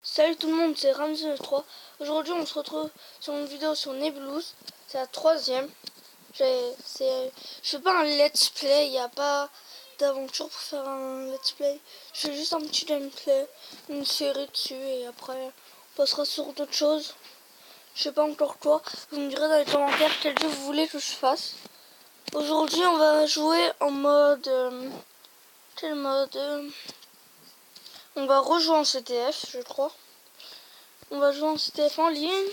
Salut tout le monde, c'est Ramsey93. Aujourd'hui on se retrouve sur une vidéo sur Nebuloos. C'est la troisième. Je fais pas un let's play, il n'y a pas d'aventure pour faire un let's play. Je fais juste un petit gameplay, une série dessus et après on passera sur d'autres choses. Je sais pas encore quoi. Vous me direz dans les commentaires quel jeu vous voulez que je fasse. Aujourd'hui on va jouer en mode... quel mode On va rejouer en CTF je crois. On va jouer en CTF en ligne.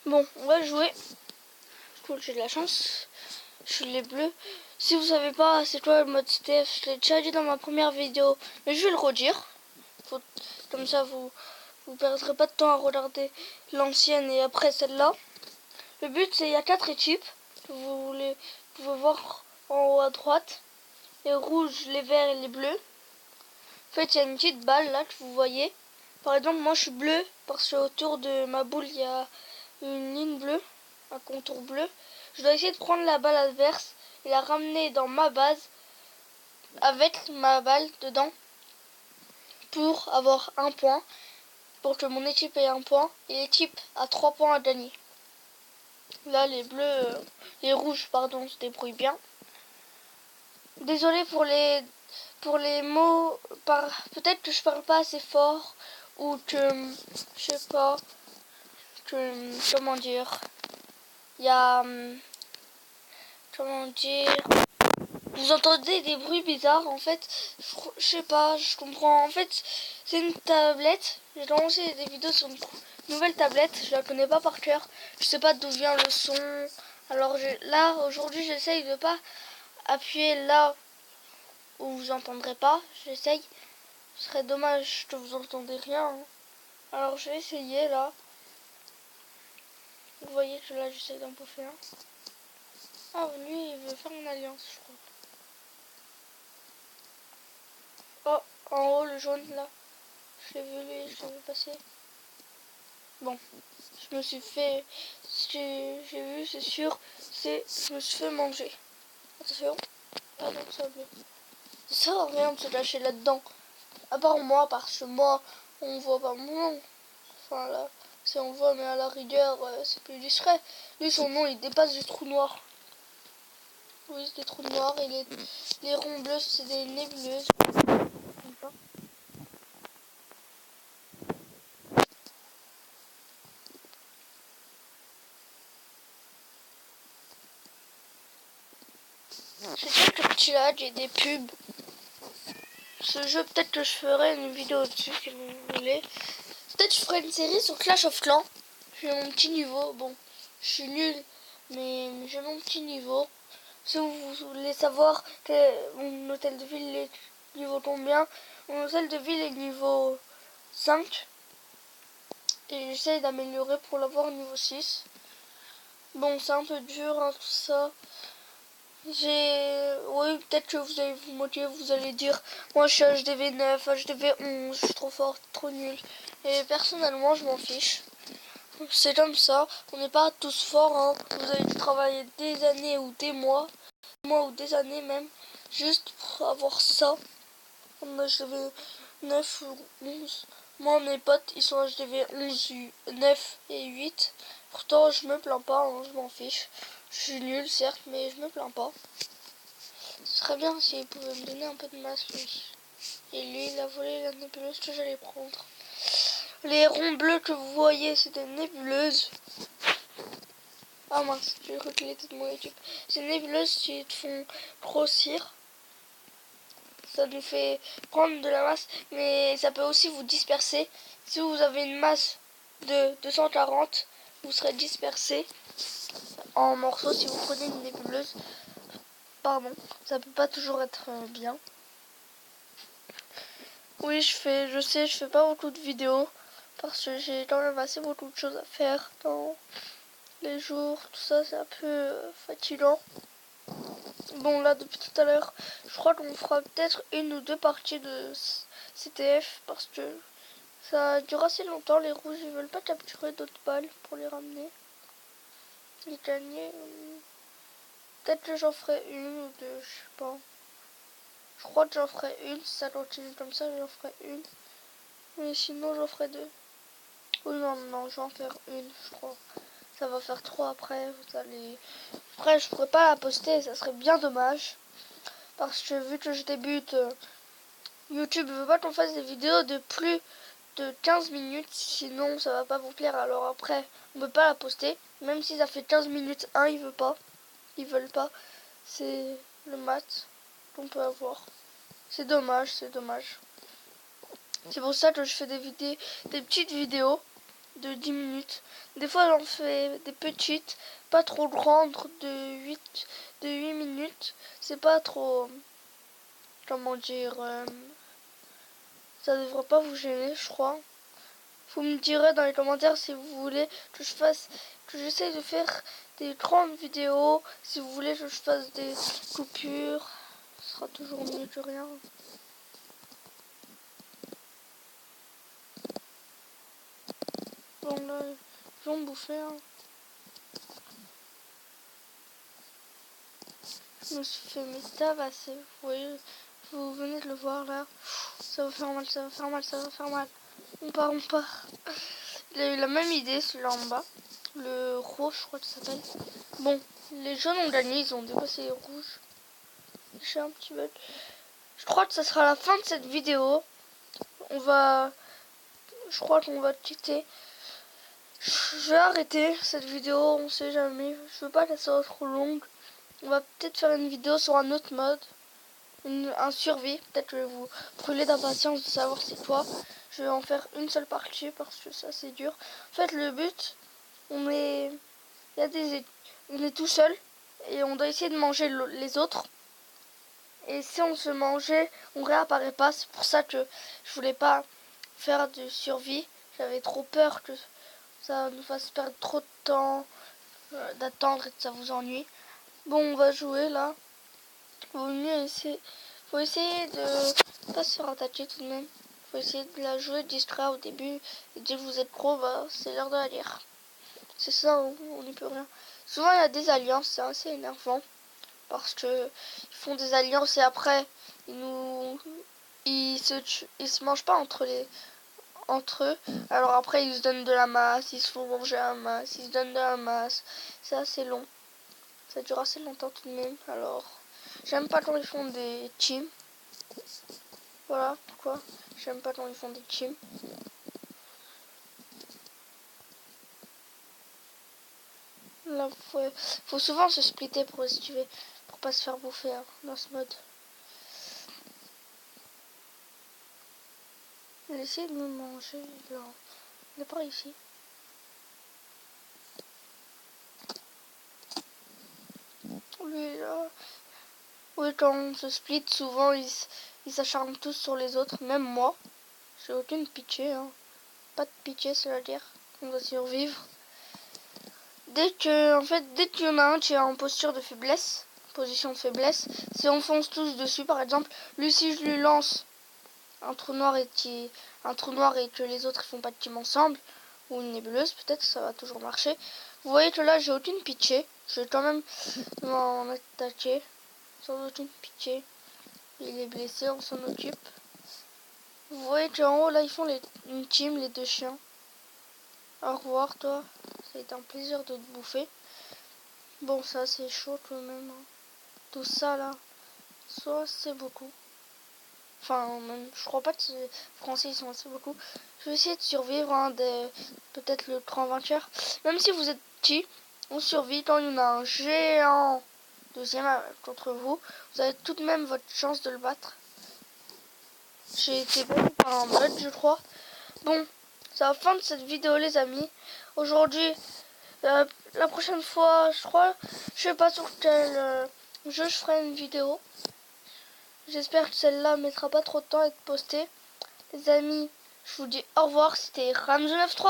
Bon, on va jouer. Cool, j'ai de la chance. Je suis les bleus. Si vous savez pas c'est quoi le mode CTF, je l'ai déjà dit dans ma première vidéo, mais je vais le redire. Comme ça vous perdrez pas de temps à regarder l'ancienne et après celle-là. Le but c'est il y a 4 équipes. Vous pouvez voir en haut à droite. Les rouges, les verts et les bleus. En fait il y a une petite balle là que vous voyez. Par exemple moi je suis bleu parce que autour de ma boule il y a une ligne bleue, un contour bleu. Je dois essayer de prendre la balle adverse et la ramener dans ma base avec ma balle dedans pour avoir un point, pour que mon équipe ait un point et l'équipe a 3 points à gagner. Là les bleus, les rouges pardon, se débrouillent bien. Désolé pour les mots, peut-être que je parle pas assez fort ou que je sais pas, que comment dire, il y a comment dire, vous entendez des bruits bizarres en fait, je sais pas, je comprends. En fait c'est une tablette, j'ai lancé des vidéos sur une nouvelle tablette, je la connais pas par cœur, je sais pas d'où vient le son. Alors là aujourd'hui j'essaye de pas appuyer là où vous entendrez pas, j'essaye. Ce serait dommage que vous entendez rien hein. Alors je vais essayer là. Vous voyez que là j'essaie d'en bouffer un. Ah lui il veut faire une alliance je crois. Oh en haut le jaune là. Je l'ai vu lui, je l'ai vu passer. Bon, je me suis fait, j'ai vu, c'est sûr, je me suis fait manger. Attention, ah non, ça bleu. Ça sert à rien de se lâcher là-dedans. À part moi, parce que moi, on voit pas mon nom. Enfin là, si on voit, mais à la rigueur, c'est plus discret. Lui, son nom, il dépasse du trou noir. Oui, c'est des trous noirs et les ronds bleus, c'est des nébuleuses. J'ai quelques petits lags et des pubs. Ce jeu, peut-être que je ferai une vidéo dessus si vous voulez. Peut-être que je ferai une série sur Clash of Clans. J'ai mon petit niveau. Bon, je suis nul, mais j'ai mon petit niveau. Si vous voulez savoir mon hôtel de ville est niveau combien, mon hôtel de ville est niveau 5. Et j'essaie d'améliorer pour l'avoir niveau 6. Bon, c'est un peu dur, hein, tout ça. Oui, peut-être que vous allez vous moquer, vous allez dire moi je suis HDV 9, HDV 11, je suis trop fort, trop nul. Et personnellement je m'en fiche. C'est comme ça, on n'est pas tous forts, hein. Vous avez dû travailler des années ou des mois ou des années même, juste pour avoir ça. En HDV 9 ou 11. Moi mes potes ils sont HDV 11, 9 et 8. Pourtant je me plains pas, hein, je m'en fiche. Je suis nul certes, mais je me plains pas. Ce serait bien s'il pouvait me donner un peu de masse lui. Et lui il a volé la nébuleuse que j'allais prendre. Les ronds bleus que vous voyez c'est des nébuleuses. Ah mince, j'ai cru qu'il était de mon équipe. C'est des nébuleuses qui te font grossir. Ça nous fait prendre de la masse, mais ça peut aussi vous disperser. Si vous avez une masse de 240, vous serez dispersé en morceaux si vous prenez une nébuleuse. Pardon, ça peut pas toujours être bien. Oui, je sais, je fais pas beaucoup de vidéos parce que j'ai quand même assez beaucoup de choses à faire dans les jours, tout ça, c'est un peu fatigant. Bon, là, depuis tout à l'heure, je crois qu'on fera peut-être une ou deux parties de CTF parce que ça dure assez longtemps. Les rouges, ils veulent pas capturer d'autres balles pour les ramener. Les gagner, peut-être que j'en ferai une ou deux, je sais pas. Je crois que j'en ferai une, si ça continue comme ça, j'en ferai une. Mais sinon, j'en ferai 2. Oh non, je vais en faire une, je crois. Ça va faire 3 après. Vous allez... Après, je pourrais pas la poster, ça serait bien dommage. Parce que vu que je débute, YouTube veut pas qu'on fasse des vidéos de plus de 15 minutes. Sinon, ça va pas vous plaire. Alors après, on peut pas la poster. Même si ça fait 15 minutes 1, il veut pas. Ils veulent pas. C'est le mat qu'on peut avoir. C'est dommage, c'est dommage. C'est pour ça que je fais des petites vidéos de 10 minutes. Des fois j'en fais des petites, pas trop grandes, de 8 minutes. C'est pas trop, comment dire, ça devrait pas vous gêner, je crois. Vous me direz dans les commentaires si vous voulez que j'essaie de faire des grandes vidéos, si vous voulez que je fasse des coupures. Ce sera toujours mieux que rien. Bon là, ils vont me bouffer. Hein. Je me suis fait mes tabasser. Vous voyez, vous venez de le voir là. Ça va faire mal, ça va faire mal, ça va faire mal. On part, on part. Il a eu la même idée celui-là en bas. Le rouge, je crois que ça s'appelle. Bon, les jaunes ont gagné, ils ont dépassé les rouges. J'ai un petit bug. Je crois que ça sera la fin de cette vidéo. Je crois qu'on va quitter. Je vais arrêter cette vidéo, on sait jamais. Je veux pas qu'elle soit trop longue. On va peut-être faire une vidéo sur un autre mode. Un survie. Peut-être que je vais vous brûler d'impatience de savoir c'est quoi. Je vais en faire une seule partie parce que ça c'est dur. En fait le but, on est tout seul et on doit essayer de manger les autres. Et si on se mangeait, on réapparaît pas. C'est pour ça que je voulais pas faire de survie. J'avais trop peur que ça nous fasse perdre trop de temps d'attendre et que ça vous ennuie. Bon, on va jouer là. Faut essayer de pas se faire attaquer tout de même. Faut essayer de la jouer distraire au début. Et dès que vous êtes pro, bah, c'est l'heure de la guerre. C'est ça, on n'y peut rien. Souvent il y a des alliances, c'est assez énervant. Parce que ils font des alliances et après ils se mangent pas entre eux. Alors après ils se donnent de la masse, ils se font manger à la masse, ils se donnent de la masse. C'est assez long. Ça dure assez longtemps tout de même. Alors j'aime pas quand ils font des teams. Voilà pourquoi j'aime pas quand ils font des teams. Là faut souvent se splitter pour esquiver, pour pas se faire bouffer hein, dans ce mode. Il essaie de me manger là. Il est par ici. Lui là. Oui, quand on se split, souvent ils s'acharnent tous sur les autres, même moi. J'ai aucune pitié, hein. Pas de pitié, c'est-à-dire qu'on doit survivre. Dès qu'il y en a un qui est en posture de faiblesse, position de faiblesse, si on fonce tous dessus, par exemple, lui si je lui lance un trou noir et que les autres ne font pas de team ensemble, ou une nébuleuse, peut-être ça va toujours marcher. Vous voyez que là j'ai aucune pitié, je vais quand même m'en attaquer. Sans aucune pitié. Il est blessé, on s'en occupe. Vous voyez qu'en haut, là, ils font une team, les deux chiens. Au revoir, toi. Ça a été un plaisir de te bouffer. Bon, ça, c'est chaud quand même. Hein. Tout ça, là. Ça, c'est beaucoup. Enfin, même, je crois pas que les Français, ils sont assez beaucoup. Je vais essayer de survivre, hein, peut-être le grand vainqueur. Même si vous êtes petit, on survit quand il y en a un géant deuxième contre vous. Vous avez tout de même votre chance de le battre. J'ai été battu par un bot, je crois. Bon, c'est la fin de cette vidéo, les amis. Aujourd'hui, la prochaine fois, je crois, je sais pas sur quel jeu je ferai une vidéo. J'espère que celle-là mettra pas trop de temps à être postée. Les amis, je vous dis au revoir. C'était Ramzo93.